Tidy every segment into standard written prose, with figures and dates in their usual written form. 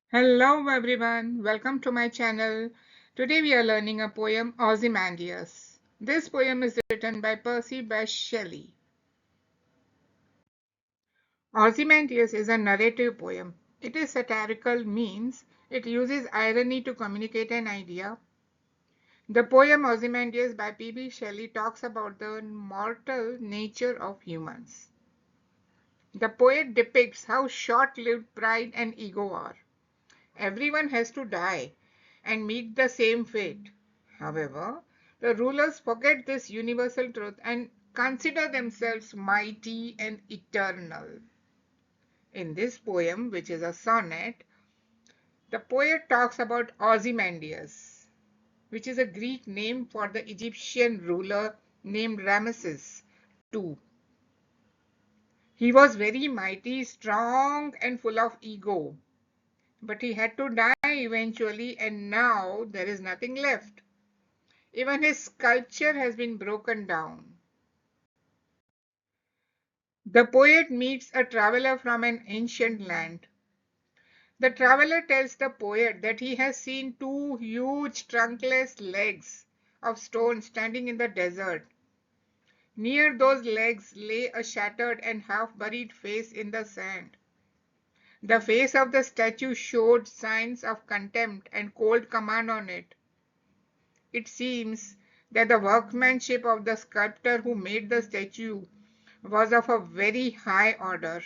Hello everyone, welcome to my channel. Today we are learning a poem Ozymandias. This poem is written by Percy Bysshe Shelley. Ozymandias is a narrative poem. It is satirical, means it uses irony to communicate an idea. The poem Ozymandias by P.B. Shelley talks about the mortal nature of humans. The poet depicts how short-lived pride and ego are. Everyone has to die and meet the same fate. However, the rulers forget this universal truth and consider themselves mighty and eternal. In this poem, which is a sonnet, the poet talks about Ozymandias, which is a Greek name for the Egyptian ruler named Ramesses II. He was very mighty, strong, and full of ego. But he had to die eventually, and now there is nothing left. Even his sculpture has been broken down. The poet meets a traveler from an ancient land. The traveler tells the poet that he has seen two huge trunkless legs of stone standing in the desert. Near those legs lay a shattered and half buried face in the sand. The face of the statue showed signs of contempt and cold command on it. It seems that the workmanship of the sculptor who made the statue was of a very high order.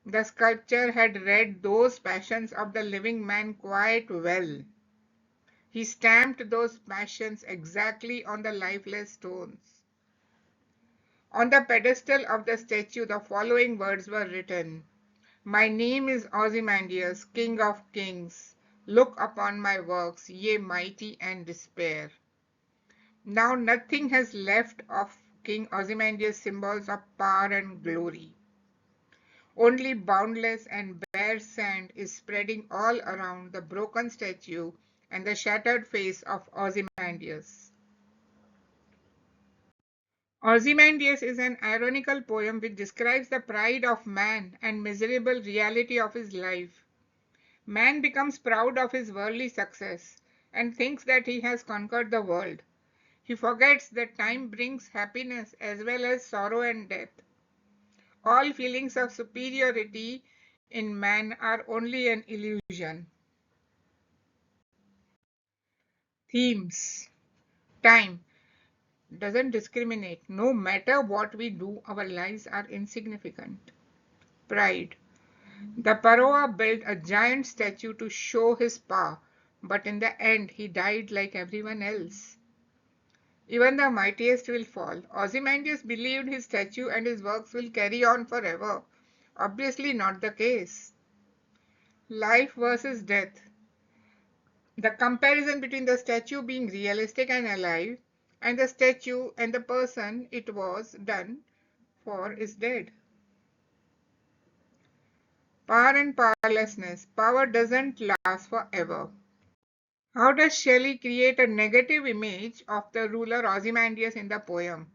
The sculptor had read those passions of the living man quite well. He stamped those passions exactly on the lifeless stones. On the pedestal of the statue, the following words were written: "My name is Ozymandias, King of Kings. Look upon my works, ye mighty, and despair." Now nothing has left of King Ozymandias' symbols of power and glory. Only boundless and bare sand is spreading all around the broken statue and the shattered face of Ozymandias. Ozymandias is an ironical poem which describes the pride of man and miserable reality of his life. Man becomes proud of his worldly success and thinks that he has conquered the world. He forgets that time brings happiness as well as sorrow and death. All feelings of superiority in man are only an illusion. Themes. Time doesn't discriminate. No matter what we do, our lives are insignificant. Pride. The Paroa built a giant statue to show his power, but in the end he died like everyone else. Even the mightiest will fall. Ozymandias believed his statue and his works will carry on forever. Obviously not the case. Life versus death. The comparison between the statue being realistic and alive and the statue and the person it was done for is dead. Power and powerlessness. Power doesn't last forever. How does Shelley create a negative image of the ruler Ozymandias in the poem?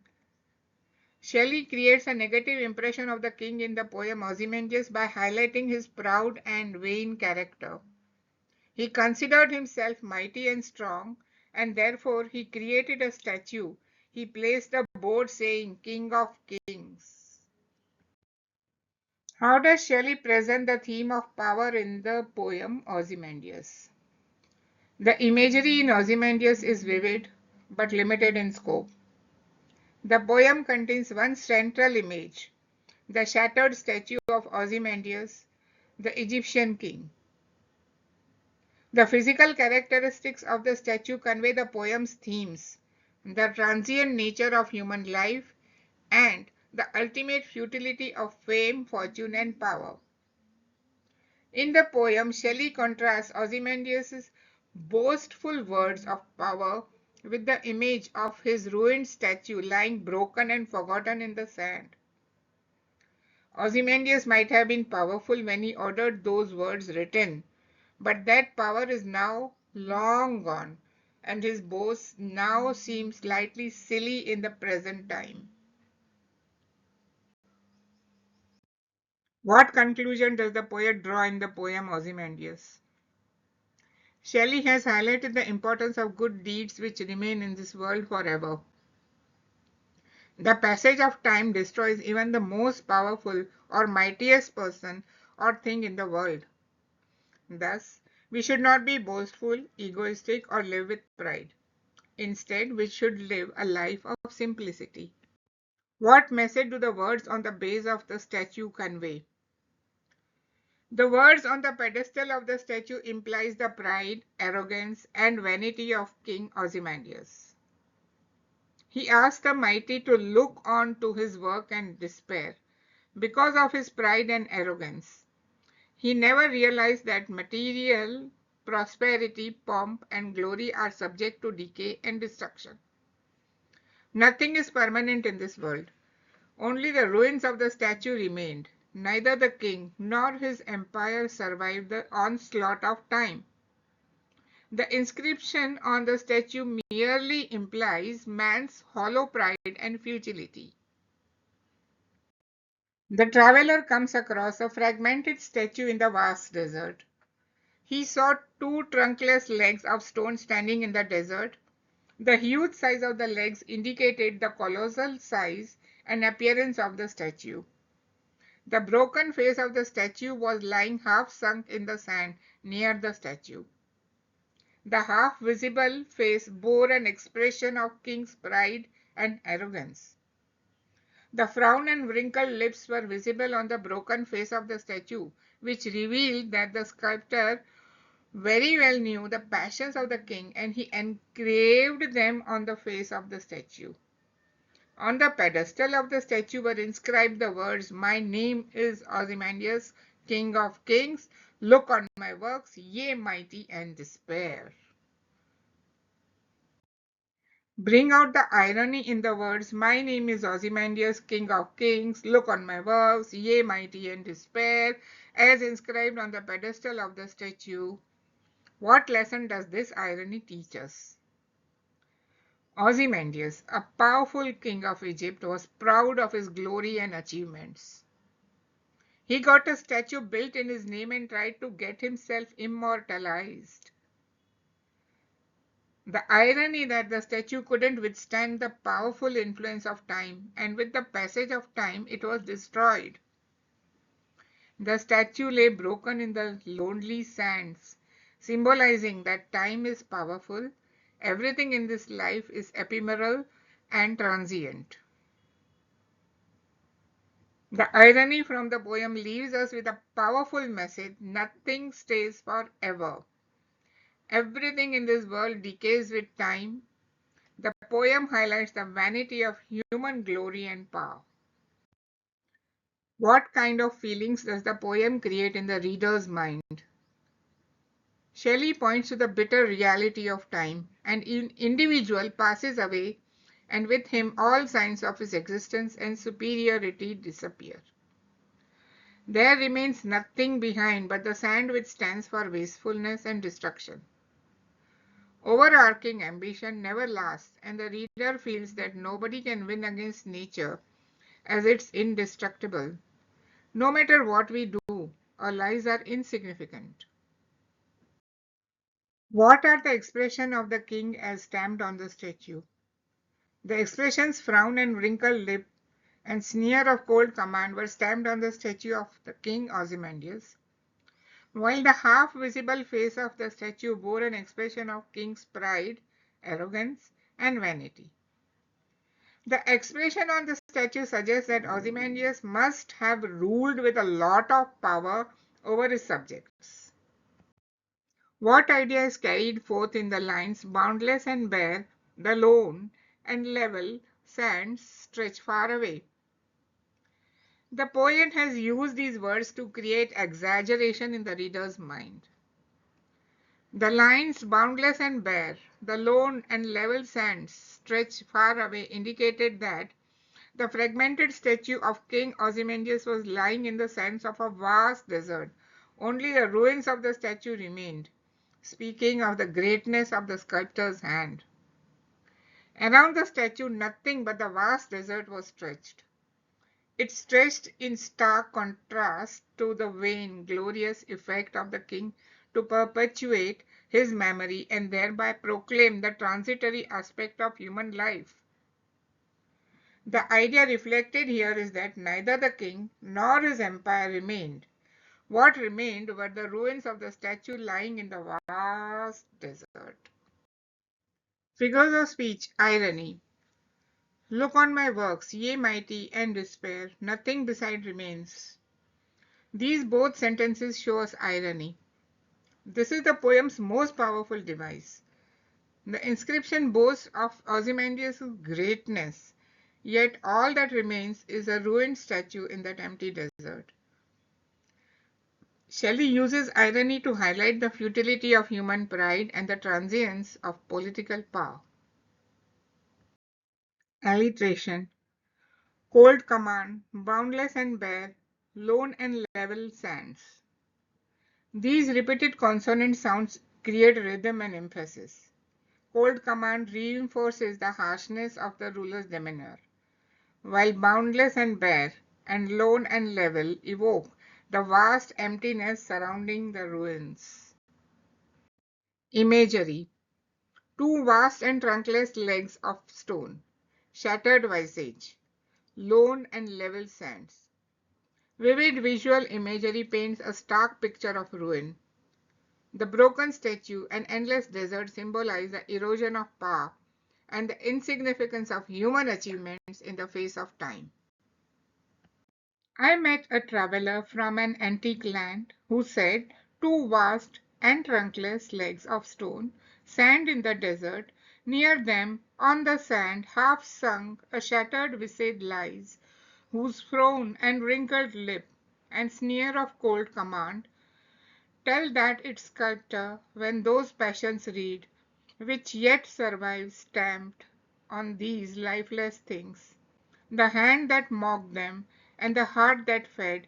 Shelley creates a negative impression of the king in the poem Ozymandias by highlighting his proud and vain character. He considered himself mighty and strong, and therefore he created a statue. He placed a board saying, "King of Kings." How does Shelley present the theme of power in the poem Ozymandias? The imagery in Ozymandias is vivid but limited in scope. The poem contains one central image, the shattered statue of Ozymandias, the Egyptian king. The physical characteristics of the statue convey the poem's themes, the transient nature of human life, and the ultimate futility of fame, fortune, and power. In the poem, Shelley contrasts Ozymandias' boastful words of power with the image of his ruined statue lying broken and forgotten in the sand. Ozymandias might have been powerful when he ordered those words written, but that power is now long gone, and his boast now seems slightly silly in the present time. What conclusion does the poet draw in the poem Ozymandias? Shelley has highlighted the importance of good deeds which remain in this world forever. The passage of time destroys even the most powerful or mightiest person or thing in the world. Thus, we should not be boastful, egoistic, or live with pride. Instead, we should live a life of simplicity. What message do the words on the base of the statue convey? The words on the pedestal of the statue implies the pride, arrogance, and vanity of King Ozymandias. He asked the mighty to look on to his work and despair because of his pride and arrogance. He never realized that material prosperity, pomp, and glory are subject to decay and destruction. Nothing is permanent in this world. Only the ruins of the statue remained. Neither the king nor his empire survived the onslaught of time. The inscription on the statue merely implies man's hollow pride and futility. The traveler comes across a fragmented statue in the vast desert. He saw two trunkless legs of stone standing in the desert. The huge size of the legs indicated the colossal size and appearance of the statue. The broken face of the statue was lying half sunk in the sand near the statue. The half visible face bore an expression of king's pride and arrogance. The frown and wrinkled lips were visible on the broken face of the statue, which revealed that the sculptor very well knew the passions of the king and he engraved them on the face of the statue. On the pedestal of the statue were inscribed the words, "My name is Ozymandias, King of Kings. Look on my works, ye mighty, and despair." Bring out the irony in the words, "My name is Ozymandias, King of Kings. Look on my works, ye mighty, and despair," as inscribed on the pedestal of the statue. What lesson does this irony teach us? Ozymandias, a powerful king of Egypt, was proud of his glory and achievements. He got a statue built in his name and tried to get himself immortalized. The irony that the statue couldn't withstand the powerful influence of time, and with the passage of time it was destroyed. The statue lay broken in the lonely sands, symbolizing that time is powerful, everything in this life is ephemeral and transient. The irony from the poem leaves us with a powerful message: nothing stays forever. Everything in this world decays with time. The poem highlights the vanity of human glory and power. What kind of feelings does the poem create in the reader's mind? Shelley points to the bitter reality of time. An individual passes away, and with him all signs of his existence and superiority disappear. There remains nothing behind but the sand which stands for wastefulness and destruction. Overarching ambition never lasts, and the reader feels that nobody can win against nature as it's indestructible. No matter what we do, our lives are insignificant. What are the expressions of the king as stamped on the statue? The expressions frown and wrinkled lip and sneer of cold command were stamped on the statue of the king Ozymandias, while the half-visible face of the statue bore an expression of king's pride, arrogance, and vanity. The expression on the statue suggests that Ozymandias must have ruled with a lot of power over his subjects. What idea is carried forth in the lines, "Boundless and bare, the lone and level sands stretch far away"? The poet has used these words to create exaggeration in the reader's mind. The lines "boundless and bare, the lone and level sands stretch far away" indicated that the fragmented statue of King Ozymandias was lying in the sands of a vast desert. Only the ruins of the statue remained, speaking of the greatness of the sculptor's hand. Around the statue, nothing but the vast desert was stretched. It stretched in stark contrast to the vain, glorious effect of the king to perpetuate his memory and thereby proclaim the transitory aspect of human life. The idea reflected here is that neither the king nor his empire remained. What remained were the ruins of the statue lying in the vast desert. Figures of speech, irony. Look on my works, ye mighty, and despair, nothing beside remains. These both sentences show us irony. This is the poem's most powerful device. The inscription boasts of Ozymandias' greatness, yet all that remains is a ruined statue in that empty desert. Shelley uses irony to highlight the futility of human pride and the transience of political power. Alliteration. Cold command, boundless and bare, lone and level sands. These repeated consonant sounds create rhythm and emphasis. Cold command reinforces the harshness of the ruler's demeanor, while boundless and bare and lone and level evoke the vast emptiness surrounding the ruins. Imagery. Two vast and trunkless legs of stone, shattered visage, lone and level sands. Vivid visual imagery paints a stark picture of ruin. The broken statue and endless desert symbolize the erosion of power and the insignificance of human achievements in the face of time. I met a traveler from an antique land who said two vast and trunkless legs of stone stand in the desert. Near them, on the sand, half sunk, a shattered visage lies, whose frown and wrinkled lip and sneer of cold command tell that its sculptor, when those passions read, which yet survive stamped on these lifeless things, the hand that mocked them and the heart that fed,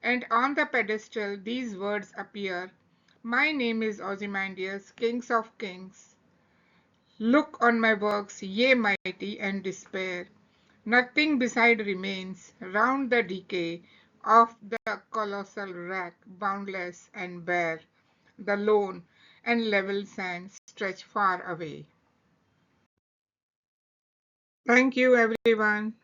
and on the pedestal these words appear, my name is Ozymandias, kings of kings. Look on my works, ye mighty, and despair. Nothing beside remains round the decay of the colossal wreck, boundless and bare. The lone and level sands stretch far away. Thank you, everyone.